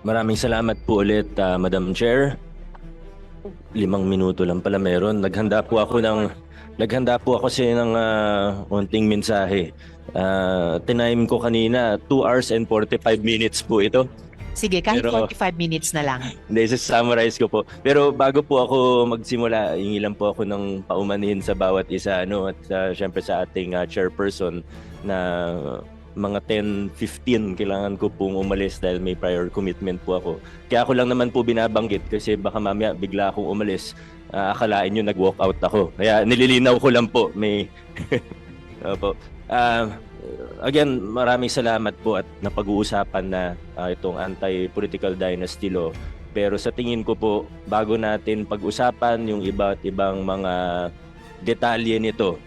Maraming salamat po ulit, Madam Chair. 5 minuto lang pala meron. Naghanda po ako kasi ng unting mensahe. Tinime ko kanina, 2 hours and 45 minutes po ito. Sige, kahit Pero 45 minutes na lang. hindi, summarize ko po. Pero bago po ako magsimula, hingi lang po ako ng paumanhin sa bawat isa, at syempre sa ating chairperson na mga 10:15 kailangan ko pong umalis dahil may prior commitment po ako. Kaya ako lang naman po binabanggit kasi baka mamaya bigla akong umalis. Akalain nyo nag-walk out ako. Kaya nililinaw ko lang po. Opo. Again, maraming salamat po at napag-uusapan na itong anti-political dynasty law. Pero sa tingin ko po, bago natin pag-usapan yung iba't ibang mga detalye nito,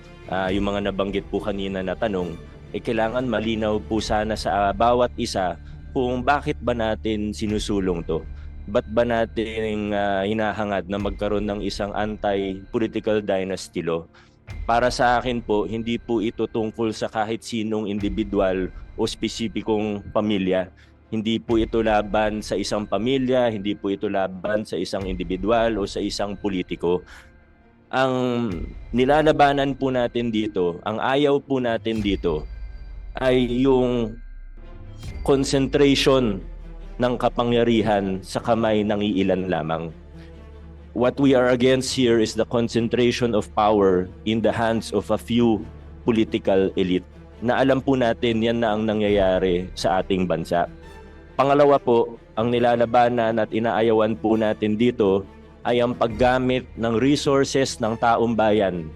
yung mga nabanggit po kanina na tanong, kailangan malinaw po sana sa bawat isa kung bakit ba natin sinusulong to. Ba't ba natin hinahangad na magkaroon ng isang anti-political dynasty law? Para sa akin po, hindi po ito tungkol sa kahit sinong individual o spesipikong pamilya. Hindi po ito laban sa isang pamilya, hindi po ito laban sa isang individual o sa isang politiko. Ang nilalabanan po natin dito, ang ayaw po natin dito, ay yung concentration ng kapangyarihan sa kamay ng iilan lamang. What we are against here is the concentration of power in the hands of a few political elite na alam po natin yan na ang nangyayari sa ating bansa. Pangalawa po, ang nilalabanan at inaayawan po natin dito ay ang paggamit ng resources ng taong bayan,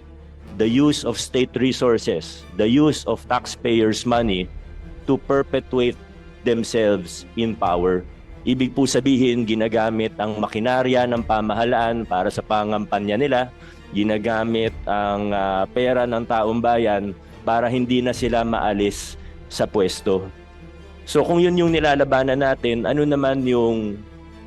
the use of state resources, the use of taxpayers' money to perpetuate themselves in power. Ibig po sabihin, ginagamit ang makinarya ng pamahalaan para sa pangampanya nila, ginagamit ang pera ng taong bayan para hindi na sila maalis sa pwesto. So kung yun yung nilalabanan natin, ano naman yung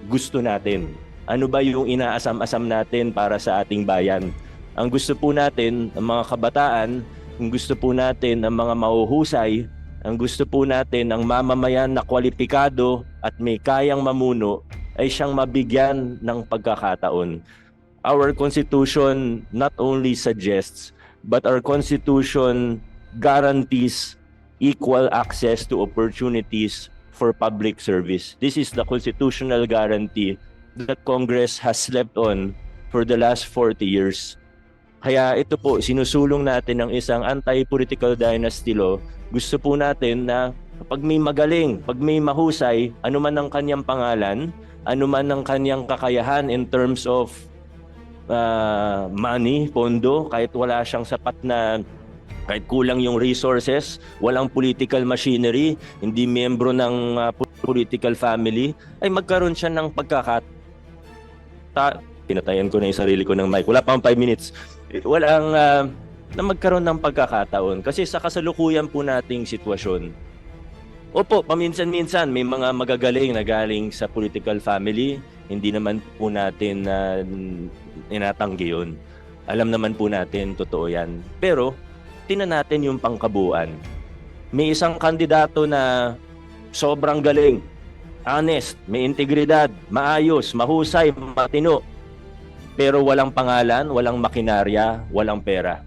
gusto natin? Ano ba yung inaasam-asam natin para sa ating bayan? Ang gusto po natin, ang mga kabataan, ang gusto po natin, ang mga mahuhusay, ang gusto po natin, ang mamamayan na kwalipikado at may kayang mamuno ay siyang mabigyan ng pagkakataon. Our Constitution not only suggests, but our Constitution guarantees equal access to opportunities for public service. This is the constitutional guarantee that Congress has slept on for the last 40 years. Kaya ito po, sinusulong natin ng isang anti-political dynasty law. Gusto po natin na pag may magaling, pag may mahusay, ano man ang kanyang pangalan, ano man ang kanyang kakayahan in terms of money, pondo, kahit wala siyang sapat na, kahit kulang yung resources, walang political machinery, hindi miyembro ng political family, ay magkaroon siya ng pinatayan ko na yung sarili ko ng mic. Wala pang 5 minutes. Walang na magkaroon ng pagkakataon. Kasi sa kasalukuyan po nating sitwasyon, opo, paminsan-minsan may mga magagaling na galing sa political family. Hindi naman po natin inatanggi yun. Alam naman po natin, totoo yan. Pero, tingnan natin yung pangkabuuan. May isang kandidato na sobrang galing, honest, may integridad, maayos, mahusay, matino. Pero walang pangalan, walang makinarya, walang pera.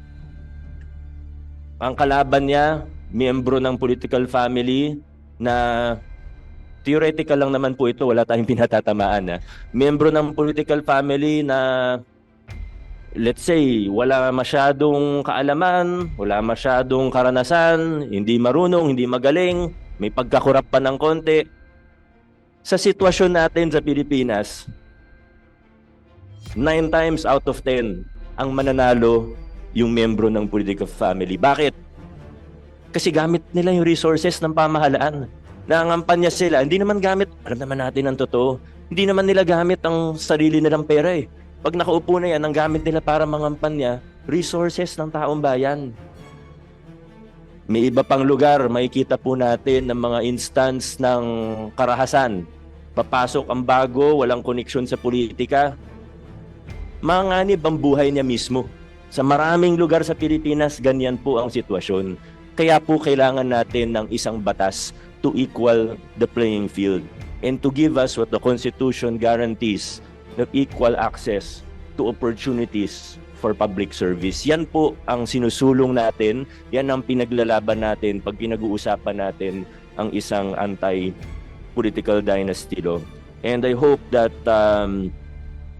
Ang kalaban niya, miyembro ng political family na theoretical lang naman po ito, wala tayong pinatatamaan. Miyembro ng political family na, let's say, wala masyadong kaalaman, wala masyadong karanasan, hindi marunong, hindi magaling, may pagkakurap pa ng konti. Sa sitwasyon natin sa Pilipinas, 9 times out of 10 ang mananalo yung membro ng political family. Bakit? Kasi gamit nila yung resources ng pamahalaan. Nangangampanya sila. Hindi naman gamit, alam naman natin ang totoo, hindi naman nila gamit ang sarili nilang pera eh. Pag nakaupo na yan, ang gamit nila para mangampanya, resources ng taong bayan. May iba pang lugar, makikita po natin ng mga instance ng karahasan. Papasok ang bago, walang koneksyon sa politika. Manganib ang buhay niya mismo. Sa maraming lugar sa Pilipinas, ganyan po ang sitwasyon. Kaya po kailangan natin ng isang batas to equal the playing field. and to give us what the Constitution guarantees, the equal access to opportunities for public service. Yan po ang sinusulong natin, yan ang pinaglalaban natin pag pinag-uusapan natin ang isang anti-political dynasty law. And I hope that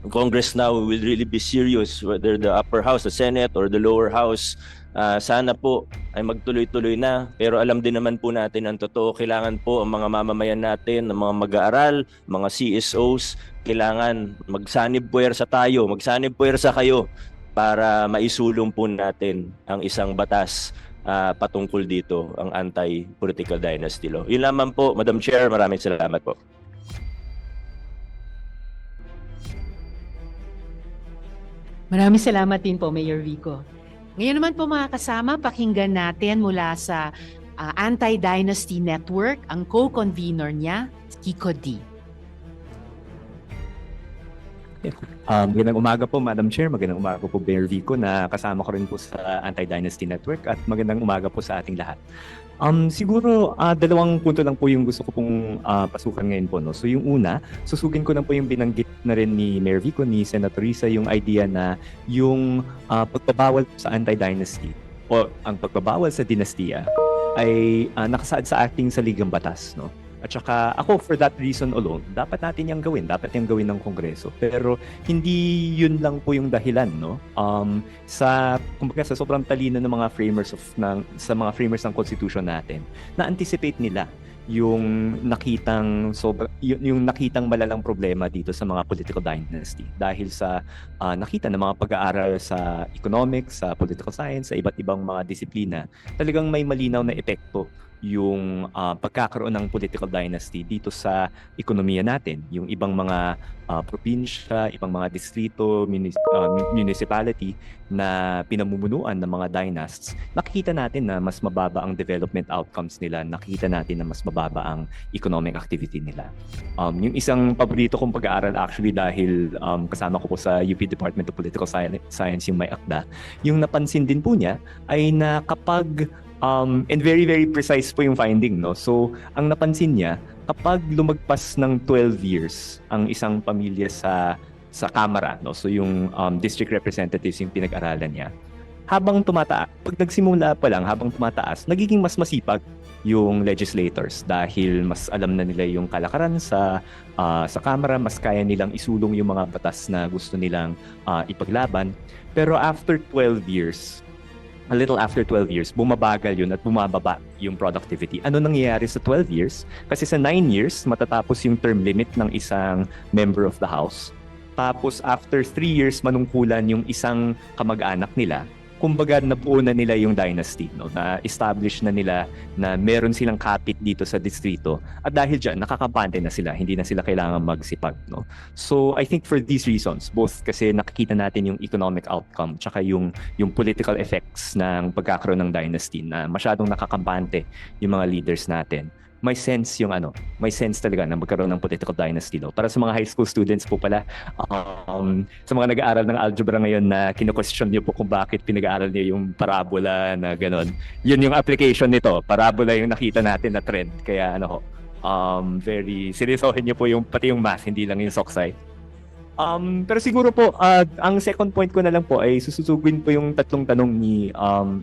Congress now will really be serious, whether the upper house, the Senate, or the lower house. Sana po ay magtuloy-tuloy na. Pero alam din naman po natin ang totoo. Kailangan po ang mga mamamayan natin, ang mga mag-aaral, mga CSOs, kailangan magsanib puwersa tayo, magsanib puwersa kayo para maisulong po natin ang isang batas patungkol dito, ang anti-political dynasty law. Yun lamang po, Madam Chair. Maraming salamat po. Maraming salamat din po, Mayor Vico. Ngayon naman po mga kasama, pakinggan natin mula sa Anti-Dynasty Network, ang co-convener niya, Kiko D. Magandang umaga po, Madam Chair. Magandang umaga po, Mayor Vico, na kasama ko rin po sa Anti-Dynasty Network, at magandang umaga po sa ating lahat. Siguro, dalawang punto lang po yung gusto ko pong pasukan ngayon po. No? So yung una, susugin ko lang po yung binanggit na rin ni Mayor Vico, ni Senator Risa, yung idea na yung pagbabawal sa anti-dynasty o ang pagbabawal sa dinastiya ay nakasaad sa ating saligang batas. No? At saka ako, for that reason alone, dapat natin yung gawin. Dapat yung gawin ng Kongreso. Pero hindi yun lang po yung dahilan, no? Kumbaga sa sobrang talino ng mga framers sa mga framers ng Constitution natin, na-anticipate nila yung yung nakitang malalang problema dito sa mga political dynasty dahil sa nakita ng mga pag-aaral sa economics, sa political science, sa iba't ibang mga disiplina, talagang may malinaw na epekto yung pagkakaroon ng political dynasty dito sa ekonomiya natin. Yung ibang mga probinsya, ibang mga distrito, municipality na pinamumunuan ng mga dynasts, nakikita natin na mas mababa ang development outcomes nila, nakikita natin na mas mababa ang economic activity nila. Yung isang paborito kong pag-aaral actually dahil kasama ko po sa UP Department of Political Science yung may akda, yung napansin din po niya ay na kapag and very, very precise po yung finding, no? So, ang napansin niya, kapag lumagpas ng 12 years ang isang pamilya sa Kamara, no? So, yung district representatives yung pinag-aralan niya, habang tumataas, pag nagsimula pa lang, habang tumataas, nagiging mas masipag yung legislators dahil mas alam na nila yung kalakaran sa Kamara, mas kaya nilang isulong yung mga batas na gusto nilang ipaglaban. Pero after 12 years, a little after 12 years, bumabagal yun at bumababa yung productivity. Ano nangyayari sa 12 years? Kasi sa 9 years, matatapos yung term limit ng isang member of the House. Tapos after 3 years, manungkulan yung isang kamag-anak nila. Kumbaga, nabuo na nila yung dynasty, no? Na-establish na nila na meron silang kapit dito sa distrito. At dahil dyan, nakakampante na sila. Hindi na sila kailangan magsipag, no? So, I think for these reasons, both kasi nakikita natin yung economic outcome tsaka yung political effects ng pagkakaroon ng dynasty na masyadong nakakampante yung mga leaders natin. May sense talaga na magkaroon ng political dynasty law. Para sa mga high school students po pala, sa mga nag-aaral ng algebra ngayon na kino-question niyo po kung bakit pinag-aaral niyo yung parabola na gano'n. Yun yung application nito. Parabola yung nakita natin na trend. Kaya very seryosohin niyo po pati yung math, hindi lang yung soksay. Pero siguro po, ang second point ko na lang po ay susugin po yung tatlong tanong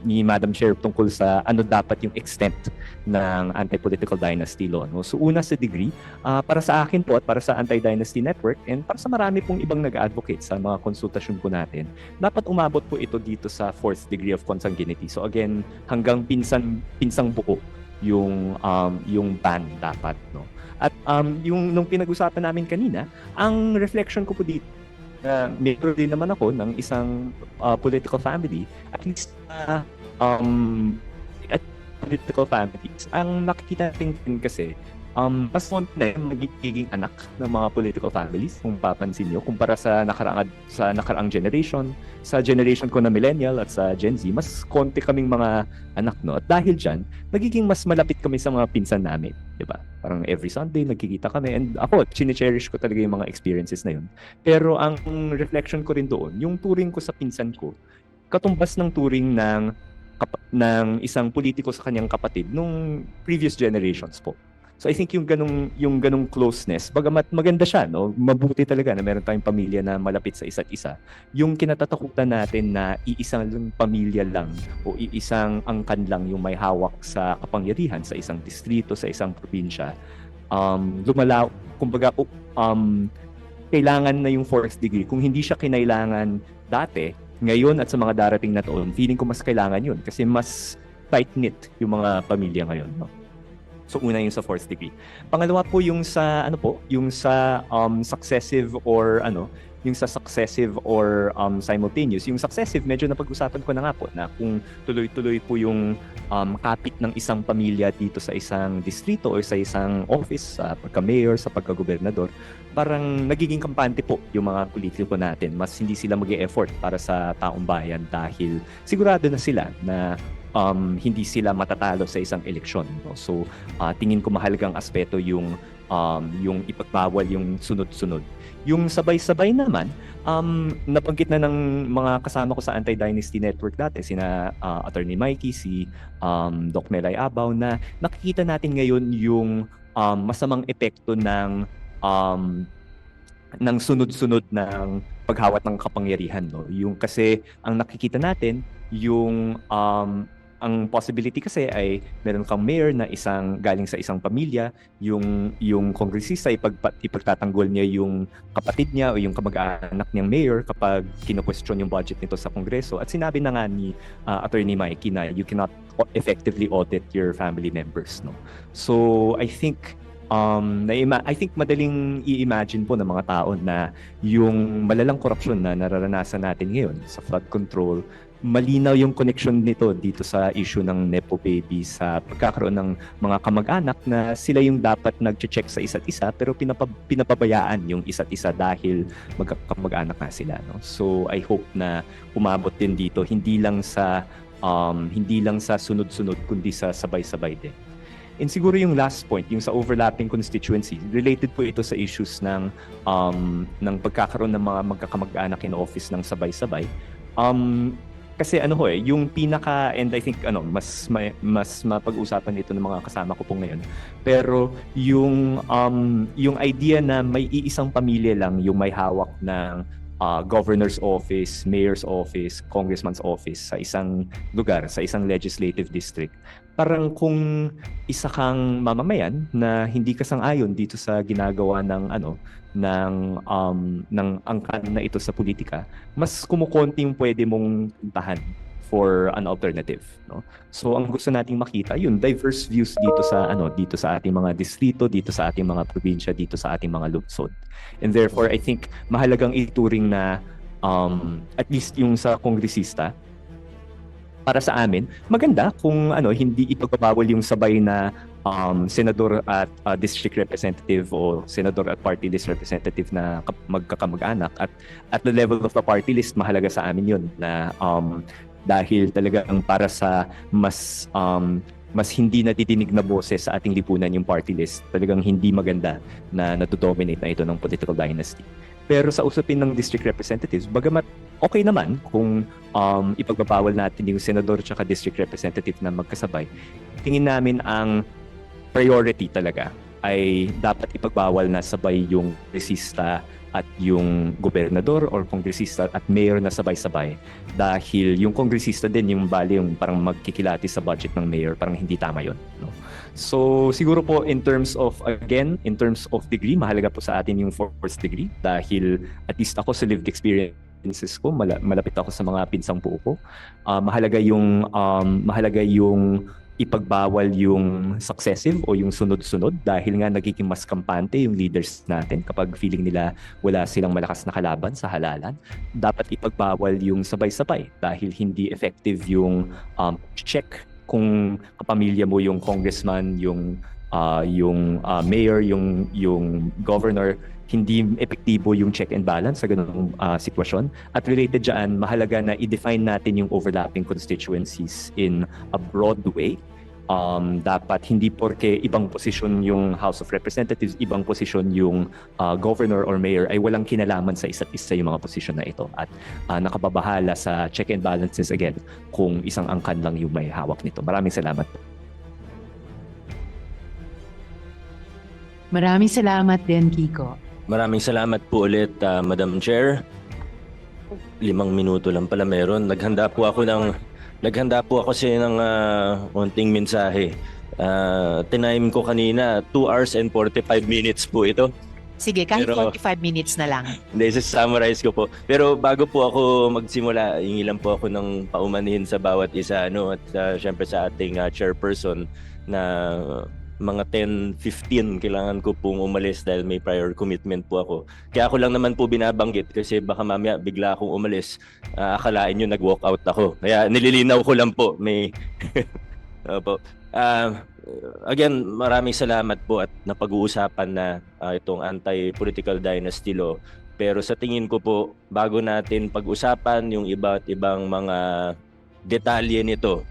ni Madam Chair tungkol sa ano dapat yung extent ng anti-political dynasty law. No? So una sa degree, para sa akin po at para sa Anti-Dynasty Network and para sa marami pong ibang nag-advocate sa mga konsultasyon po natin, dapat umabot po ito dito sa 4th degree of consanguinity. So again, hanggang pinsang buo yung ban dapat, no? At nung pinag-usapan namin kanina, ang reflection ko po dito, meron din naman ako ng isang political family, at least at political families. Ang nakikita natin kasi, mas konti na yung magiging anak ng mga political families, kung papansin nyo, kumpara sa nakaraang generation, sa generation ko na millennial at sa Gen Z, mas konti kaming mga anak, no? At dahil dyan, nagiging mas malapit kami sa mga pinsan namin, di ba? Parang every Sunday, nagkikita kami. And ako, chine-cherish ko talaga yung mga experiences na yun. Pero ang reflection ko rin doon, yung turing ko sa pinsan ko, katumbas ng turing ng isang politiko sa kanyang kapatid nung previous generations po. So I think yung ganung closeness, bagamat maganda siya, no? Mabuti talaga na meron tayong pamilya na malapit sa isa't isa. Yung kinatatakutan natin na iisang pamilya lang o iisang angkan lang yung may hawak sa kapangyarihan sa isang distrito, sa isang probinsya, kumbaga, kailangan na yung fourth degree. Kung hindi siya kinailangan dati, ngayon at sa mga darating na taon, feeling ko mas kailangan yun kasi mas tight-knit yung mga pamilya ngayon, no? So una yung sa fourth degree. Pangalawa po yung sa successive or simultaneous. Yung successive medyo napag-usapan ko na nga po na kung tuloy-tuloy po yung kapit ng isang pamilya dito sa isang distrito o sa isang office, sa pagka-mayor, sa pagka-gobernador, parang nagiging kampante po yung mga politiko natin. Mas hindi sila mag-e-effort para sa taong bayan dahil sigurado na sila na hindi sila matatalo sa isang eleksyon, no? So tingin ko mahalagang aspeto yung ipagbawal yung sunod-sunod. Yung sabay-sabay naman, nabanggit na ng mga kasama ko sa Anti-Dynasty Network dati, sina Attorney Mikey, si Doc Melay Abaw, na nakikita natin ngayon yung masamang epekto ng sunod-sunod ng paghawat ng kapangyarihan, no? Yung kasi ang nakikita natin yung ang possibility kasi ay meron kang mayor na galing sa isang pamilya, yung kongresista ipagtatanggol niya yung kapatid niya o yung kamag-anak niyang mayor kapag kino-question yung budget nito sa kongreso. At sinabi na nga ni Attorney Mikey na you cannot effectively audit your family members, no? So I think madaling i-imagine po ng mga tao na yung malalang korupsyon na nararanasan natin ngayon sa flood control, malinaw yung connection nito dito sa issue ng Nepo baby, sa pagkakaroon ng mga kamag-anak na sila yung dapat nag-check sa isa't isa pero pinapabayaan yung isa't isa dahil magkamag-anak na sila, no? So I hope na umabot din dito hindi lang sa sunod-sunod kundi sa sabay-sabay din. And siguro yung last point, yung sa overlapping constituency, related po ito sa issues ng pagkakaroon ng mga magkakamag-anak in office ng sabay-sabay. Kasi yung pinaka, and I think mas mapag-usapan ito ng mga kasama ko po ngayon. Pero yung idea na may iisang pamilya lang yung may hawak ng governor's office, mayor's office, congressman's office sa isang lugar, sa isang legislative district. Parang kung isa kang mamamayan na hindi ka sang-ayon dito sa ginagawa ng angkan na ito sa politika, mas kumukonti yung pwede mong puntahan for an alternative, no? So ang gusto nating makita yun diverse views dito sa ating mga distrito, dito sa ating mga probinsya, dito sa ating mga lungsod. And therefore I think mahalagang ituring na at least yung sa kongresista, para sa amin maganda kung hindi ipagbabawal yung sabay na senador at district representative o senador at party list representative na magkakamag-anak, at the level of the party list mahalaga sa amin yun na dahil talagang para sa mas hindi nadidinig na boses sa ating lipunan yung party list, talagang hindi maganda na natodominate na ito ng political dynasty. Pero sa usapin ng district representatives, bagamat okay naman kung ipagbabawal natin yung senador at district representative na magkasabay, tingin namin ang priority talaga ay dapat ipagbawal na sabay yung kongresista at yung gobernador or kongresista at mayor na sabay-sabay, dahil yung kongresista din yung parang magkikilati sa budget ng mayor, parang hindi tama yun, no? So siguro po in terms of degree, mahalaga po sa atin yung fourth degree dahil at least ako sa lived experiences ko, malapit ako sa mga pinsang buo ko. Mahalaga yung ipagbawal yung successive o yung sunod-sunod dahil nga nagiging mas kampante yung leaders natin kapag feeling nila wala silang malakas na kalaban sa halalan. Dapat ipagbawal yung sabay-sabay dahil hindi effective yung check kung kapamilya mo yung congressman, yung mayor, yung governor. Hindi epektibo yung check and balance sa ganung sitwasyon. At related dyan, mahalaga na i-define natin yung overlapping constituencies in a broad way. Dapat hindi porke ibang posisyon yung House of Representatives, ibang posisyon yung governor or mayor, ay walang kinalaman sa isa't isa yung mga posisyon na ito. At nakababahala sa check and balances again kung isang angkan lang yung may hawak nito. Maraming salamat. Maraming salamat din, Kiko. Maraming salamat po ulit, Madam Chair. 5 minuto lang pala meron. Naghanda po ako kasi ng unting mensahe. Tinime ko kanina, 2 hours and 45 minutes po ito. Sige, kahit Pero- 45 minutes na lang. Hindi, summarize ko po. Pero bago po ako magsimula, hingi lang po ako ng paumanhin sa bawat isa, at syempre sa ating chairperson na mga 10:15 kailangan ko pong umalis dahil may prior commitment po ako. Kaya ako lang naman po binabanggit kasi baka mamaya bigla akong umalis, akalain nyo nag-walk out ako. Kaya nililinaw ko lang po. Opo. Again, maraming salamat po at napag-uusapan na itong anti-political dynasty law. Pero sa tingin ko po, bago natin pag-usapan yung iba't ibang mga detalye nito,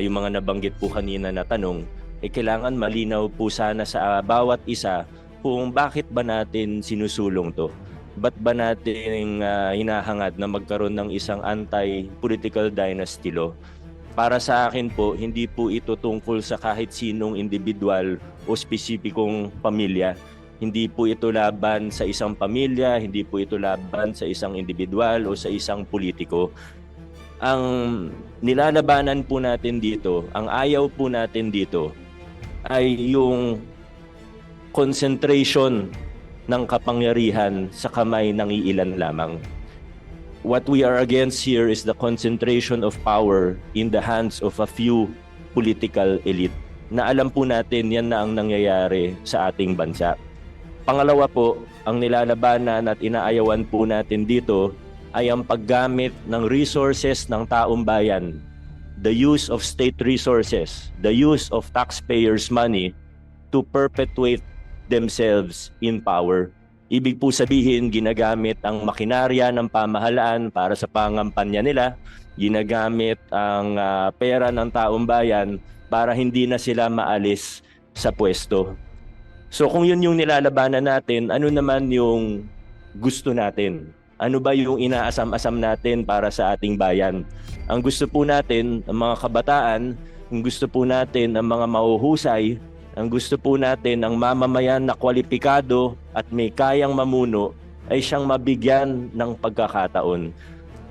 yung mga nabanggit po kanina na tanong, kailangan malinaw po sana sa bawat isa kung bakit ba natin sinusulong to. Ba't ba natin hinahangad na magkaroon ng isang anti-political dynasty law? Para sa akin po, hindi po ito tungkol sa kahit sinong individual o spesipikong pamilya. Hindi po ito laban sa isang pamilya, hindi po ito laban sa isang individual o sa isang politiko. Ang nilalabanan po natin dito, ang ayaw po natin dito, ay yung concentration ng kapangyarihan sa kamay ng iilan lamang. What we are against here is the concentration of power in the hands of a few political elite. Na alam po natin yan na ang nangyayari sa ating bansa. Pangalawa po, ang nilalabanan at inaayawan po natin dito ay ang paggamit ng resources ng taong bayan, the use of state resources, the use of taxpayers' money to perpetuate themselves in power. Ibig po sabihin, ginagamit ang makinarya ng pamahalaan para sa pangampanya nila, ginagamit ang pera ng taong bayan para hindi na sila maalis sa pwesto. So kung yun yung nilalabanan natin, ano naman yung gusto natin? Ano ba yung inaasam-asam natin para sa ating bayan? Ang gusto po natin, ang mga kabataan, ang gusto po natin, ang mga mahuhusay, ang gusto po natin, ang mamamayan na kwalipikado at may kayang mamuno ay siyang mabigyan ng pagkakataon.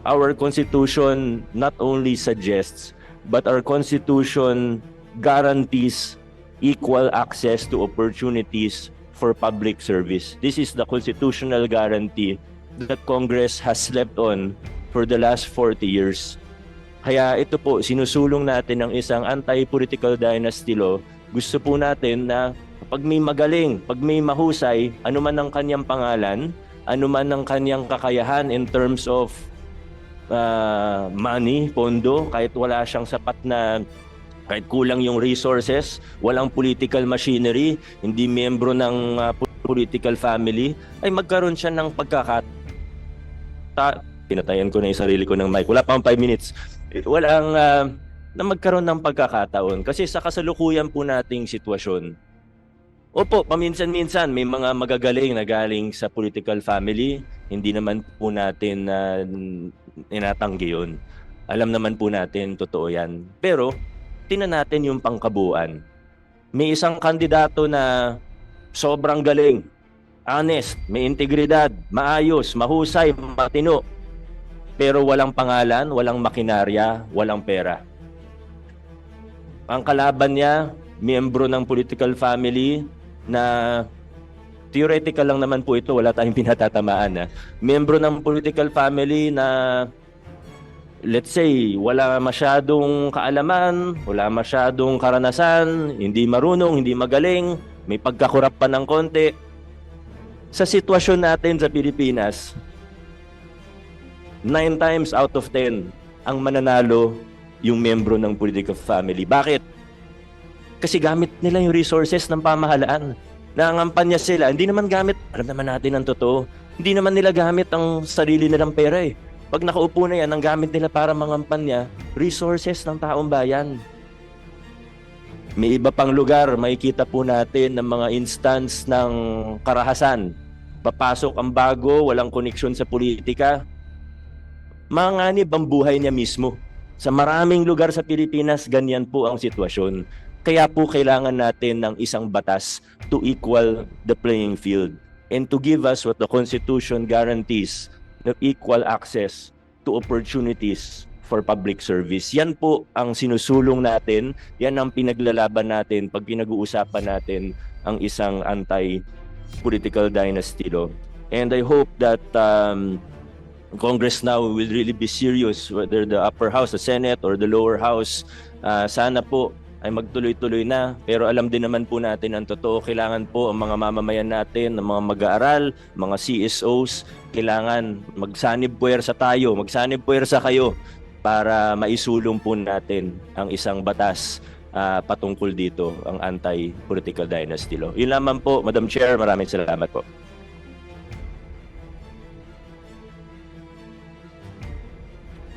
Our Constitution not only suggests, but our Constitution guarantees equal access to opportunities for public service. This is the constitutional guarantee that Congress has slept on for the last 40 years. Kaya ito po, sinusulong natin ng isang anti-political dynasty law. Gusto po natin na pag may magaling, pag may mahusay, ano man ang kanyang pangalan, ano man ang kanyang kakayahan in terms of money, pondo, kahit wala siyang sapat na, kahit kulang yung resources, walang political machinery, hindi miyembro ng political family, ay magkaroon siya ng pinatayan ko na yung sarili ko ng mic. Wala pang 5 minutes. Na magkaroon ng pagkakataon. Kasi sa kasalukuyan po nating sitwasyon, opo, paminsan-minsan may mga magagaling na galing sa political family. Hindi naman po natin inatanggi yun. Alam naman po natin, totoo yan. Pero, tingnan natin yung pangkabuuan. May isang kandidato na sobrang galing, honest, may integridad, maayos, mahusay, matino. Pero walang pangalan, walang makinarya, walang pera. Ang kalaban niya, miyembro ng political family na theoretical lang naman po ito, wala tayong pinatatamaan. Miyembro ng political family na, let's say, wala masyadong kaalaman, wala masyadong karanasan, hindi marunong, hindi magaling, may pagkakurap pa ng konti. Sa sitwasyon natin sa Pilipinas, 9 times out of 10 ang mananalo yung miyembro ng political family. Bakit? Kasi gamit nila yung resources ng pamahalaan. Nangangampanya sila. Hindi naman gamit, alam naman natin ang totoo, hindi naman nila gamit ang sarili nilang pera eh. Pag nakaupo na yan, ang gamit nila para mangampanya, resources ng taong bayan. May iba pang lugar, makikita po natin ng mga instance ng karahasan. Papasok ang bago, walang koneksyon sa politika. Manganib ang buhay niya mismo. Sa maraming lugar sa Pilipinas, ganyan po ang sitwasyon. Kaya po kailangan natin ng isang batas to equal the playing field and to give us what the Constitution guarantees, the equal access to opportunities for public service. Yan po ang sinusulong natin, yan ang pinaglalaban natin pag pinag-uusapan natin ang isang anti-political dynasty law. And I hope that Congress now will really be serious, whether the upper house, the Senate, or the lower house. Sana po ay magtuloy-tuloy na. Pero alam din naman po natin ang totoo. Kailangan po ang mga mamamayan natin, ang mga mag-aaral, mga CSOs, kailangan magsanib puwersa tayo, magsanib puwersa kayo para maisulong po natin ang isang batas patungkol dito, ang anti-political dynasty law. Yun lamang po, Madam Chair. Maraming salamat po.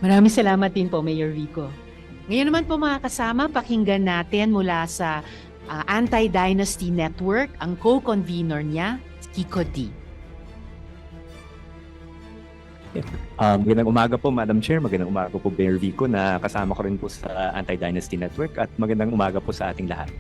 Maraming salamat din po, Mayor Vico. Ngayon naman po mga kasama, pakinggan natin mula sa Anti-Dynasty Network, ang co-convener niya, Kiko D. Magandang umaga po, Madam Chair. Magandang umaga po, Mayor Vico, na kasama ko rin po sa Anti-Dynasty Network, at magandang umaga po sa ating lahat.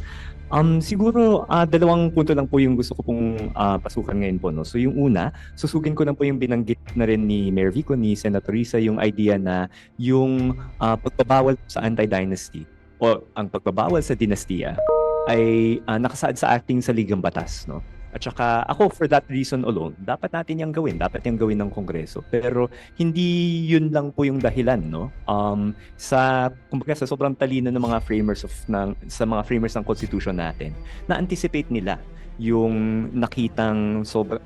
Siguro dalawang punto lang po yung gusto ko pong pasukan ngayon po, no. So yung una, susugin ko lang po yung binanggit na rin ni Mayor Vico, ni Senator Risa, yung idea na yung pagbabawal sa anti-dynasty o ang pagbabawal sa dinastiya ay nakasaad sa ating saligang batas, no. At saka ako, for that reason alone, dapat natin yung gawin. Dapat yung gawin ng Kongreso. Pero hindi yun lang po yung dahilan, no? Kumbaga sa sobrang talino ng mga framers sa mga framers ng Constitution natin, na-anticipate nila yung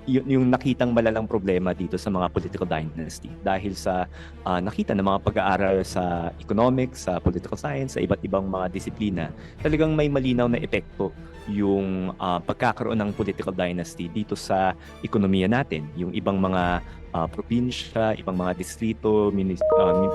yung nakitang malalang problema dito sa mga political dynasty dahil sa nakita ng mga pag-aaral sa economics, sa political science, sa iba't ibang mga disiplina. Talagang may malinaw na epekto yung pagkakaroon ng political dynasty dito sa ekonomiya natin. Yung ibang mga probinsya, ibang mga distrito,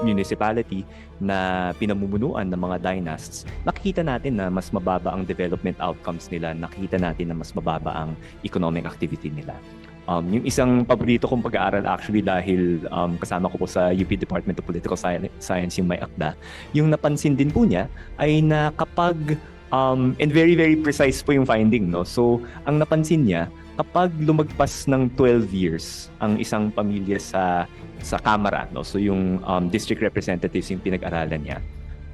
municipality na pinamumunuan ng mga dynasts, nakikita natin na mas mababa ang development outcomes nila, nakikita natin na mas mababa ang economic activity nila. Yung isang paborito kong pag-aaral actually dahil kasama ko po sa UP Department of Political Science yung may akda, yung napansin din po niya ay na kapag and very very precise po yung finding, no. So ang napansin niya, kapag lumagpas ng 12 years ang isang pamilya sa Kamara, no, so yung district representatives yung pinag-aralan niya,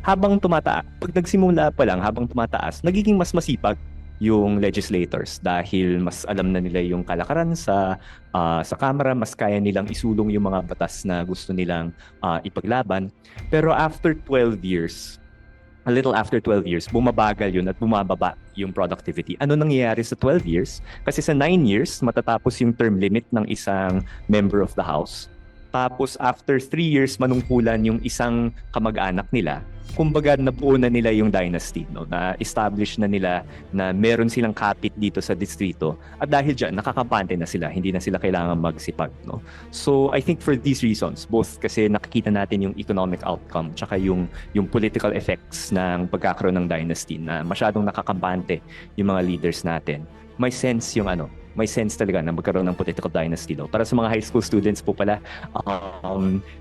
habang pag nagsimula pa lang, habang tumataas, nagiging mas masipag yung legislators dahil mas alam na nila yung kalakaran sa Kamara, mas kaya nilang isulong yung mga batas na gusto nilang ipaglaban. Pero after 12 years, a little after 12 years, bumabagal yun at bumababa yung productivity. Ano nangyayari sa 12 years? Kasi sa 9 years, matatapos yung term limit ng isang member of the House. Tapos after 3 years, manungkulan yung isang kamag-anak nila. Kumbaga, nabuo na nila yung dynasty, no? Na-establish na nila na meron silang kapit dito sa distrito. At dahil dyan, nakakampante na sila. Hindi na sila kailangan magsipag, no? So, I think for these reasons, both kasi nakikita natin yung economic outcome tsaka yung political effects ng pagkakaroon ng dynasty na masyadong nakakampante yung mga leaders natin. May sense talaga na magkaroon ng political dynasty law. Para sa mga high school students po pala,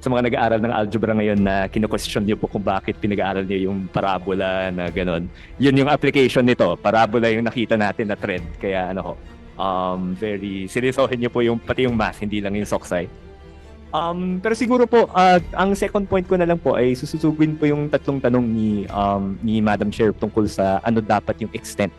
sa mga nag-aaral ng algebra ngayon na kino-question niyo po kung bakit pinag-aaral niyo yung parabola na gano'n. Yun yung application nito. Parabola yung nakita natin na trend. Kaya very seryosohin niyo po pati yung math, hindi lang yung soksay. Pero siguro po, ang second point ko na lang po ay susugin po yung tatlong tanong ni Madam Chair tungkol sa ano dapat yung extent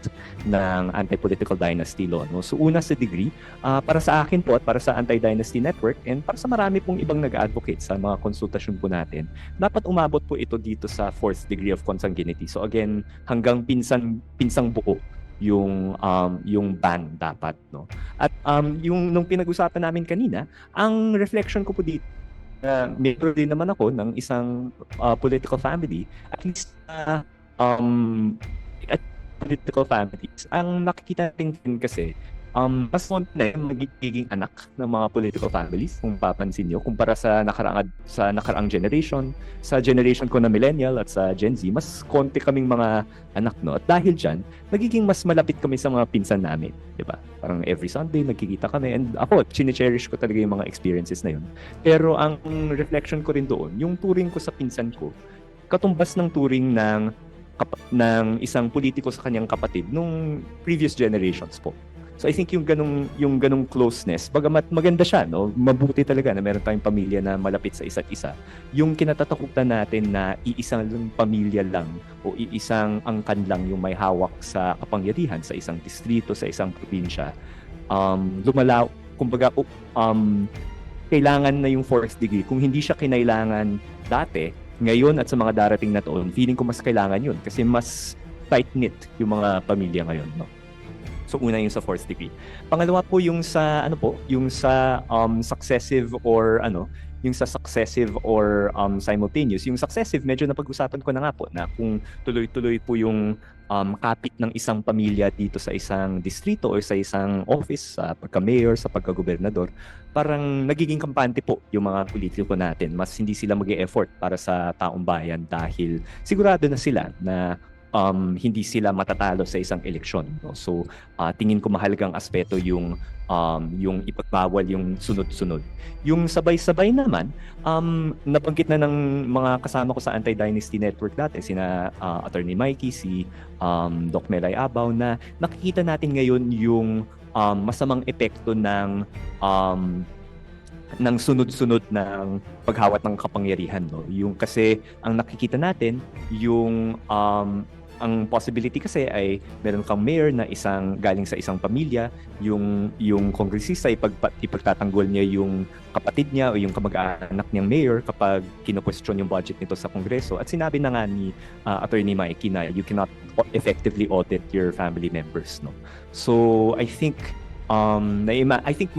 ng anti-political dynasty law. No? So una sa degree, para sa akin po at para sa Anti-Dynasty Network and para sa marami pong ibang nag-advocate sa mga konsultasyon po natin, dapat umabot po ito dito sa 4th degree of consanguinity. So again, hanggang pinsang buo yung ban dapat, no. At yung nung pinag-usapan namin kanina, ang reflection ko po dito member din naman ako ng isang political family, at least at political families, ang nakikita natin kasi mas konti na yung magiging anak ng mga political families kung papansin nyo kumpara sa nakaraang generation. Sa generation ko na millennial at sa Gen Z, mas konti kaming mga anak, no. At dahil dyan, nagiging mas malapit kami sa mga pinsan namin, di ba? Parang every Sunday nagkikita kami, and ako, chine-cherish ko talaga yung mga experiences na yun. Pero ang reflection ko rin doon, yung turing ko sa pinsan ko, katumbas ng turing ng ng isang politiko sa kanyang kapatid nung previous generations po. So I think yung ganung closeness, bagamat maganda siya, no? Mabuti talaga na meron tayong pamilya na malapit sa isa't isa. Yung kinatatakutan natin na iisang pamilya lang o iisang angkan lang yung may hawak sa kapangyarihan sa isang distrito, sa isang probinsya, kumbaga, kailangan na yung fourth degree. Kung hindi siya kinailangan dati, ngayon at sa mga darating na taon, feeling ko mas kailangan yun kasi mas tight-knit yung mga pamilya ngayon, no? So una yung sa fourth degree. Pangalawa po yung sa successive or simultaneous. Yung successive medyo napag-usapan ko na nga po na kung tuloy-tuloy po yung kapit ng isang pamilya dito sa isang distrito o sa isang office, sa pagka-mayor, sa pagka-gobernador, parang nagiging kampante po yung mga politiko natin. Mas hindi sila mag-e-effort para sa taong bayan dahil sigurado na sila na hindi sila matatalo sa isang eleksyon, no? So tingin ko mahalagang aspeto yung ipagbawal yung sunod-sunod. Yung sabay-sabay naman, nabanggit na ng mga kasama ko sa Anti-Dynasty Network dati, sina Attorney Mikey, si Doc Melay Abaw, na nakikita natin ngayon yung masamang epekto ng sunod-sunod ng paghawat ng kapangyarihan, no? Yung kasi ang nakikita natin yung ang possibility kasi ay meron kang mayor na galing sa isang pamilya, yung kongresista ipagtatanggol niya yung kapatid niya o yung kamag-anak niyang mayor kapag kino-question yung budget nito sa kongreso. At sinabi na nga ni Attorney Mikey na you cannot effectively audit your family members, no? So I think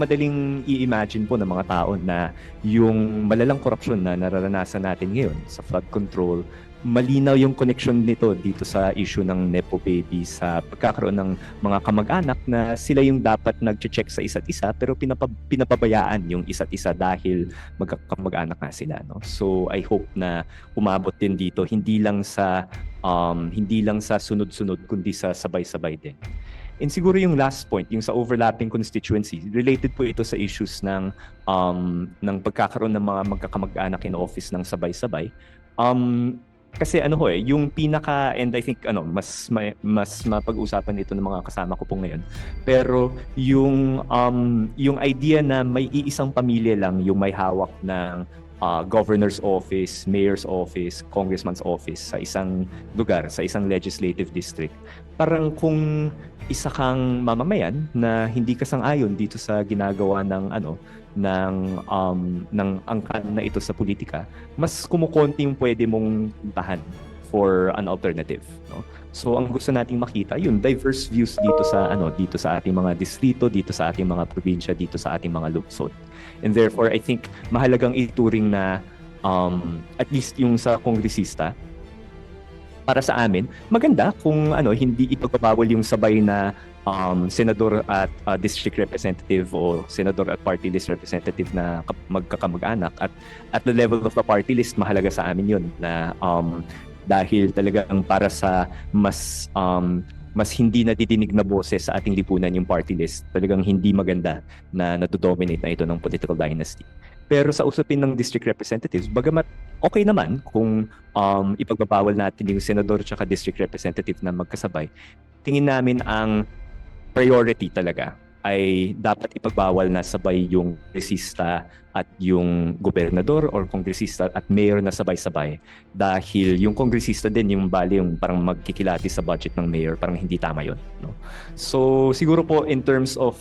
madaling i-imagine po ng mga tao na yung malalang korupsyon na nararanasan natin ngayon sa flood control, malinaw yung connection nito dito sa issue ng Nepo baby, sa pagkakaroon ng mga kamag-anak na sila yung dapat nag-check sa isa't isa pero pinapabayaan yung isa't isa dahil magkakamag-anak nga sila, no? So I hope na umabot din dito hindi lang sa sunod-sunod kundi sa sabay-sabay din. And siguro yung last point, yung sa overlapping constituency, related po ito sa issues ng pagkakaroon ng mga magkakamag-anak in office ng sabay-sabay. Kasi yung pinaka, and I think mas mapag-usapan ito ng mga kasama ko po ngayon. Pero yung idea na may iisang pamilya lang yung may hawak ng governor's office, mayor's office, congressman's office sa isang lugar, sa isang legislative district. Parang kung isa kang mamamayan na hindi ka sang-ayon dito sa ginagawa ng angkan na ito sa politika, mas kumukonti yung pwede mong puntahan for an alternative, no? So ang gusto nating makita yung diverse views dito sa ating mga distrito, dito sa ating mga probinsya, dito sa ating mga lungsod. And therefore I think mahalagang ituring na at least yung sa kongresista, para sa amin maganda kung hindi ipagbabawal yung sabay na senador at district representative o senador at party list representative na magkakamag-anak, at the level of the party list mahalaga sa amin yun na dahil talagang para sa mas hindi nadidinig na boses sa ating lipunan yung party list, talagang hindi maganda na nado-dominate na ito ng political dynasty. Pero sa usapin ng district representatives, bagamat okay naman kung ipagbabawal natin yung senador at district representative na magkasabay, tingin namin ang priority talaga ay dapat ipagbawal na sabay yung kongresista at yung gobernador or kongresista at mayor na sabay-sabay, dahil yung kongresista din yung parang magkikilati sa budget ng mayor, parang hindi tama yun, no? So siguro po in terms of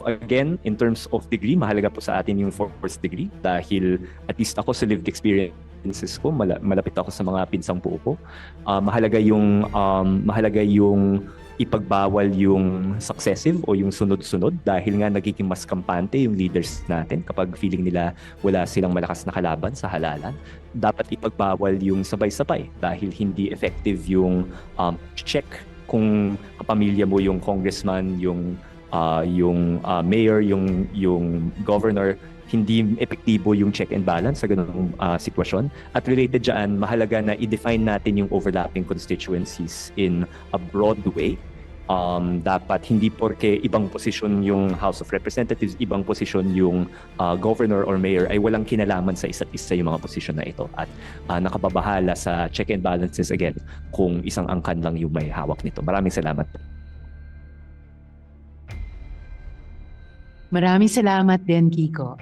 degree, mahalaga po sa atin yung fourth degree dahil at least ako sa lived experiences ko, malapit ako sa mga pinsang buo ko. Mahalaga yung ipagbawal yung successive o yung sunod-sunod dahil nga nagiging mas kampante yung leaders natin kapag feeling nila wala silang malakas na kalaban sa halalan. Dapat ipagbawal yung sabay-sabay dahil hindi effective yung check kung kapamilya mo yung congressman, yung mayor, yung governor. Hindi epektibo yung check and balance sa ganung sitwasyon. At related dyan, mahalaga na i-define natin yung overlapping constituencies in a broad way Dapat hindi porke ibang posisyon yung House of Representatives, ibang posisyon yung governor or mayor, ay walang kinalaman sa isa't isa yung mga posisyon na ito. At nakababahala sa check and balances again kung isang angkan lang yung may hawak nito. Maraming salamat po. Maraming salamat din, Kiko.